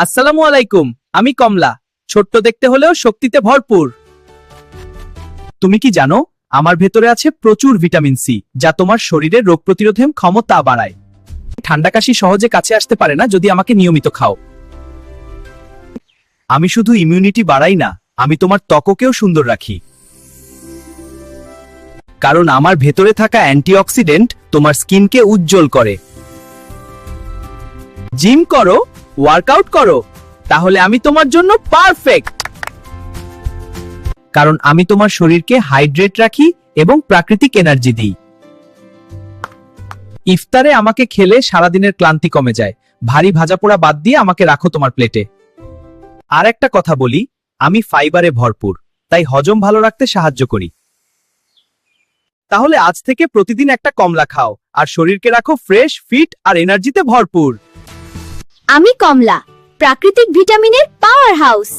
আসসালামু আলাইকুম, আমি কমলা। ছোট্ট দেখতে হলেও শক্তিতে ভরপুর। তুমি কি জানো আমার ভেতরে আছে প্রচুর ভিটামিন সি, যা তোমার শরীরের রোগ প্রতিরোধের ক্ষমতা বাড়ায়। ঠান্ডা কাশি সহজে কাছে আসতে পারে না যদি আমাকে নিয়মিত খাও। আমি শুধু ইমিউনিটি বাড়াই না, আমি তোমার ত্বককেও সুন্দর রাখি। কারণ আমার ভেতরে থাকা অ্যান্টিঅক্সিডেন্ট তোমার স্কিনকে উজ্জ্বল করে। জিম করো, ওয়ার্কআউট করো, তাহলে আমি তোমার জন্য পারফেক্ট। কারণ আমি তোমার শরীরকে হাইড্রেট রাখি এবং প্রাকৃতিক এনার্জি দিই। ইফতারে আমাকে খেলে সারাদিনের ক্লান্তি কমে যায়। ভারী ভাজাপোড়া বাদ দিয়ে আমাকে রাখো তোমার প্লেটে। আর একটা কথা বলি, আমি ফাইবারে ভরপুর, তাই হজম ভালো রাখতে সাহায্য করি। তাহলে আজ থেকে প্রতিদিন একটা কমলা খাও আর শরীরকে রাখো ফ্রেশ, ফিট আর এনার্জিতে ভরপুর। আমি কমলা, প্রাকৃতিক ভিটামিনের পাওয়ার হাউস।